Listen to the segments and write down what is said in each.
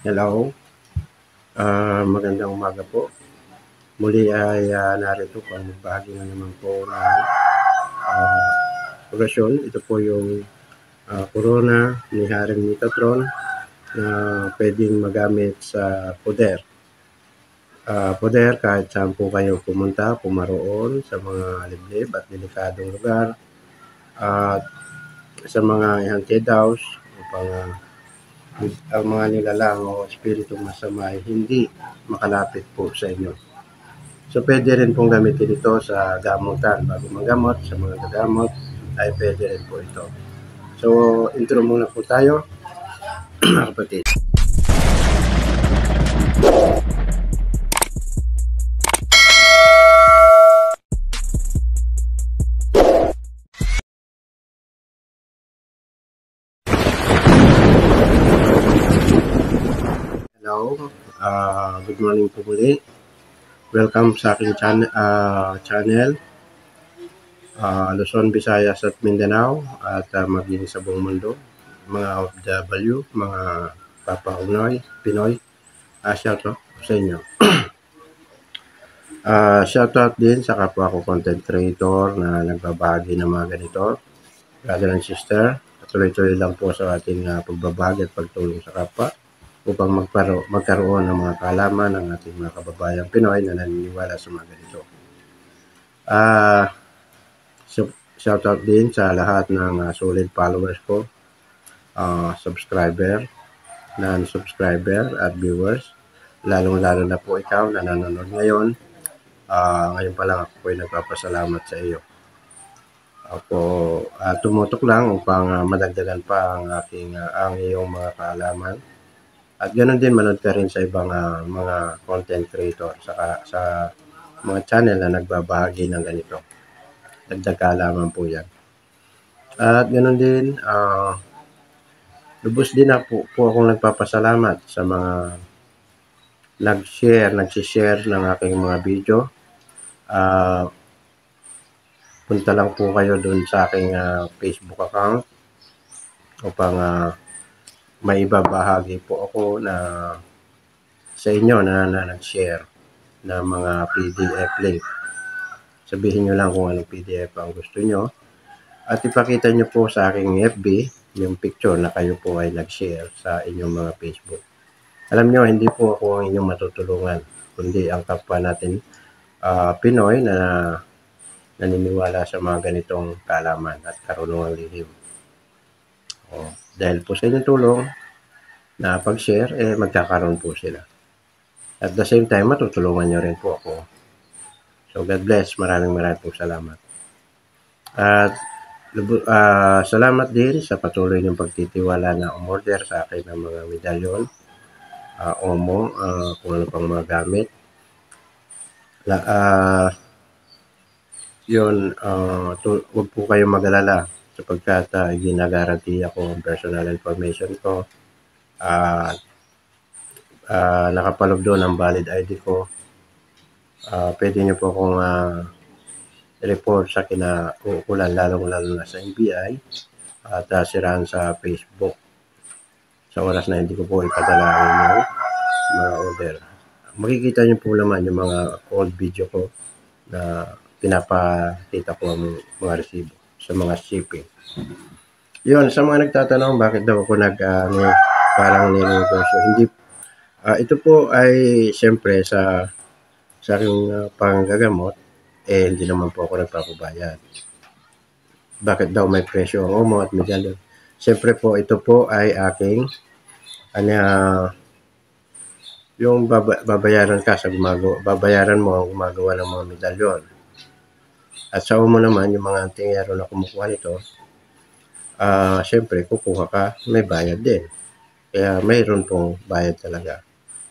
Hello, magandang umaga po. Muli ay narito po magbahagi na naman po ng orasyon. Ito po yung corona ni Haring Metatron na pwedeng magamit sa poder. Poder kahit saan po kayo pumunta, pumaroon sa mga liblib at delikadong lugar at sa mga haunted house upang ang mga nilalang o espiritong masama ay hindi makalapit po sa inyo. So, pwede rin pong gamitin ito sa gamutan. Bago magamot, sa mga gagamot, ay pwede rin po ito. So, intro muna po tayo, mga kapatid. Hello, good morning po muli. Welcome sa aking channel, Luzon, Visayas at Mindanao at maging sa buong mundo, mga OFW, mga Papa Pinoy, shoutout sa inyo. Shoutout din sa kapwa ko content creator na nagbabahagi ng mga ganito, brother and sister. Tuloy-tuloy lang po sa ating pagbabahagi at pagtulong sa kapwa upang magkaroon ng mga kaalaman ng ating mga kababayang Pinoy na naniniwala sa mga ganito. Shoutout din sa lahat ng solid followers ko, subscriber, non-subscriber at viewers. Lalong-lalo na po ikaw na nanonood ngayon. Ngayon pa lang ako po ay nagpapasalamat sa iyo. Ako tumutok lang upang madagdagan pa ang iyong mga kaalaman. At ganoon din manood ka rin sa ibang mga content creator sa mga channel na nagbabahagi ng ganito. Dagdag kaalaman po yan. At ganoon din, lubos din po akong nagpapasalamat sa mga nagsishare ng aking mga video. Punta lang po kayo doon sa aking Facebook account upang may ibabahagi po ako na sa inyo na nag-share ng mga PDF link. Sabihin nyo lang kung anong PDF ang gusto nyo at ipakita nyo po sa aking FB yung picture na kayo po ay nag-share sa inyong mga Facebook. Alam nyo, hindi po ako ang inyong matutulungan, kundi ang kapwa natin Pinoy na naniniwala sa mga ganitong kaalaman at karunungang lihim. Dahil po sa inyong tulong na pag-share, magkakaroon po sila. At the same time, matutulungan nyo rin po ako. So, God bless. Maraming po salamat. At salamat din sa patuloy ng pagtitiwala na umorder sa akin ng mga medalyon, omo, kung ano pang mga gamit. Huwag po kayong mag-alala sapagkat ginagaranti ako ang personal information ko. Nakapalog doon ang valid ID ko. Pwede nyo po akong report sa kinaukulan, lalong-lalo na sa NBI at siraan sa Facebook sa oras na hindi ko po ipadala ang mga order. Makikita nyo po naman yung mga old video ko na pinapakita ko ang mga resibo sa mga shipping. Yun, sa mga nagtatanong bakit daw ako parang ninegosyo. Hindi, ito po ay siyempre sa aking panggagamot, hindi naman po ako nagpapabayad. Bakit daw may presyo ang omo at medalyon? Siyempre po, ito po ay aking yung babayaran ka sa babayaran mo ang gumagawa ng mga medalyon. At sa omo naman, yung mga antingero na kumukuha nito, siyempre, kukuha ka, may bayad din. Kaya mayroon pong bayad talaga.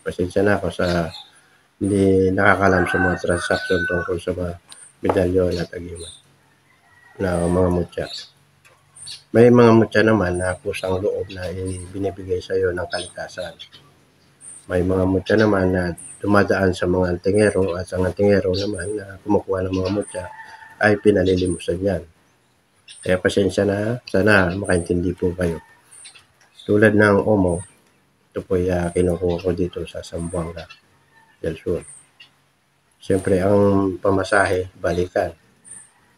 Pasensya na ako sa hindi nakakalam sa mga transaction tungkol sa mga medalyon at agimat na mga mutya. May mga mutya naman na kusang loob na binibigay sa iyo ng kalikasan. May mga mutya naman na dumadaan sa mga antingero at ang antingero naman na kumukuha ng mga mutya ay pinalilimusan yan. Kaya pasensya na, sana makaintindi po kayo. Tulad ng omo, Ito po kinukuha ko dito sa Zamboanga del Sur. Siyempre, ang pamasahe, balikan.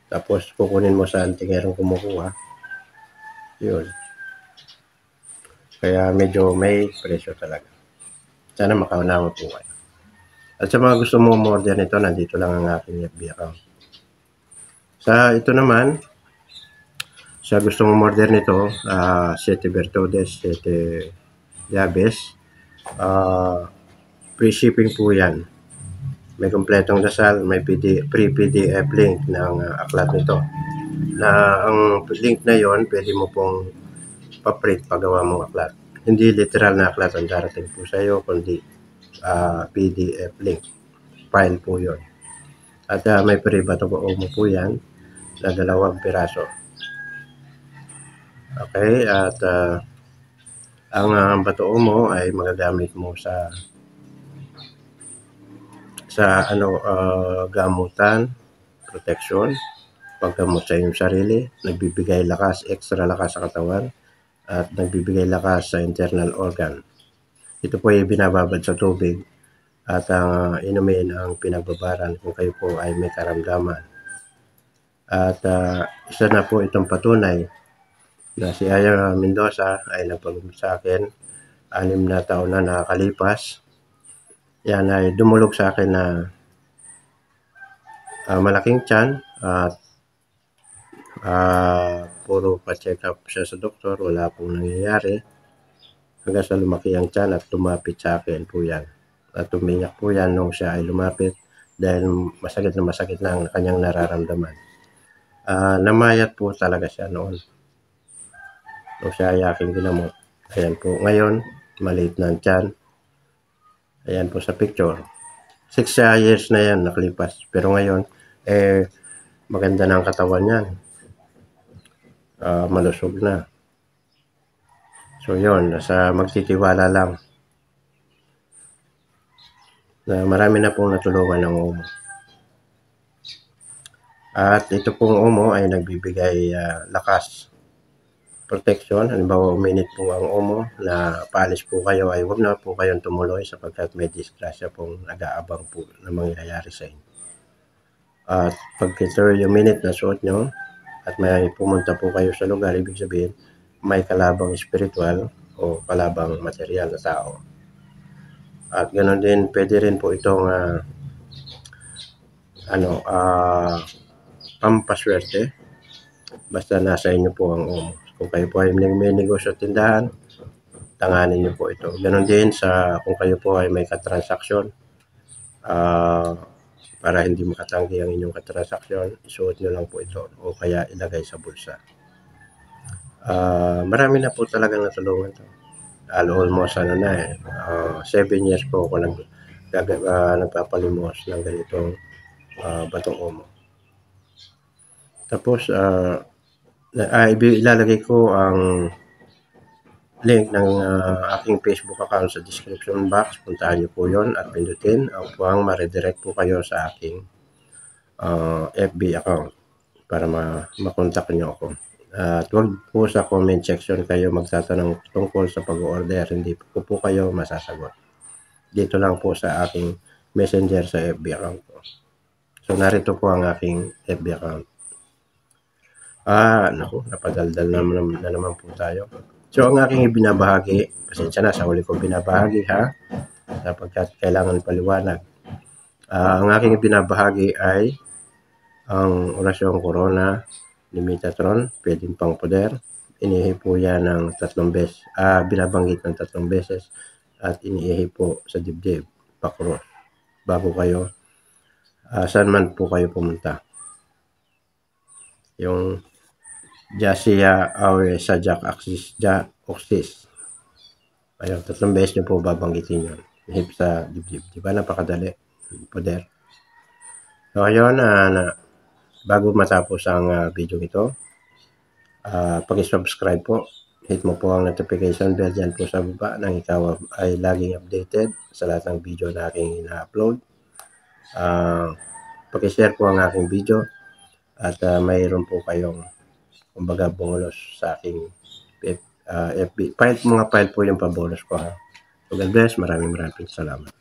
Tapos, kukunin mo sa antingerong kumukuha. Yun. Kaya medyo may presyo talaga. Sana makaunawa po kayo. At sa mga gusto mo umorder nito, nandito lang ang aking FB account. Sa ito naman, sa gusto mo umorder nito, Sete Bertodes, Sete Yabes, free shipping po yan. May kompletong dasal, may free PDF link ng aklat nito. Na ang link na yon, pwede mo pong pa-print paggawa mong aklat. Hindi literal na aklat ang darating po sa iyo, kundi PDF link. File po yon. At may free bato mo po yan na 2 piraso. Okay, at ang bato mo ay magagamit mo sa gamutan, protection, paggamot sa iyong sarili, nagbibigay lakas, extra lakas sa katawan, at nagbibigay lakas sa internal organ. Ito po ay binababad sa tubig at inumin ang pinagbabaran kung kayo po ay may karamdaman. At isa na po itong patunay na si Aya Mendoza ay nagpagumit sa akin 6 na taon na nakakalipas. Yan ay dumulog sa akin na malaking tiyan at puro pa-check up siya sa doktor, wala pong nangyayari. Hanggang sa lumaki ang tiyan at lumapit sa akin po yan. At tuminyak po yan nung siya ay lumapit dahil masakit na ang kanyang nararamdaman. Namayat po talaga siya noon. Nung siya ay aking ginamot. Ayan po. Ngayon, maliit na ang tiyan. Ayan po sa picture. 6 years na yan nakalipas. Pero ngayon, maganda na ang katawan niyan. Malusog na. So yun, nasa magtitiwala lang. Na marami na pong natulungan ng Omo. At ito pong Omo ay nagbibigay lakas, protection. Halimbawa, uminit po ang Omo na paalis po kayo, ay huwag na po kayong tumuloy sapagkat may disgrasya pong nag-aabang po na mangyayari sa inyo. At pag ito yung minute na suot nyo at may pumunta po kayo sa lugar, ibig sabihin may kalabang spiritual o kalabang material na tao. At ganoon din, pwede rin po itong pampaswerte basta nasa inyo po ang Omo. Kung kayo po ay may negosyo at tindahan, tanganin niyo po ito. Ganoon din kung kayo po ay may katransaksyon, para hindi makatanggi ang inyong katransaksyon, isuot nyo lang po ito o kaya ilagay sa bulsa. Marami na po talagang natulungan ito. Almost 7 years po ako nagpapalimos ng ganitong batong Omo. Tapos ilalagay ko ang link ng aking Facebook account sa description box. Puntahan niyo po yon at pindutin upang ma-redirect po kayo sa aking FB account para makontak niyo ako. At huwag po sa comment section kayo magtatanong tungkol sa pag-order. Hindi po kayo masasagot. Dito lang po sa aking messenger sa FB account ko. So narito po ang aking FB account. Naku, napadaldal na naman po tayo. So ang aking ibinabahagi, pasensya na sa huli ko binabahagi sapagkat kailangan paliwanag. Ang aking ibinabahagi ay ang orasyong Corona ni Metatron, pwedeng pang poder. Inihi po yan ng 3 beses, binabanggit ng 3 beses at inihi po sa dibdib, pakros, bago kayo, saan man po kayo pumunta. Yung Jasia Awe Sajak Oxis. Ayun, 3 beses nyo po babanggitin yun. Hip sa dibdib. Diba napakadali? Poder. So ayun, bago matapos ang video ito, pag-subscribe po. Hit mo po ang notification bell dyan po sa baba nang ikaw ay laging updated sa lahat ng video na aking ina-upload. Pag-share po ang aking video at mayroon po kayong kumbaga bonus sa aking FB. Mga file po yung pabonus ko So God bless. Maraming salamat.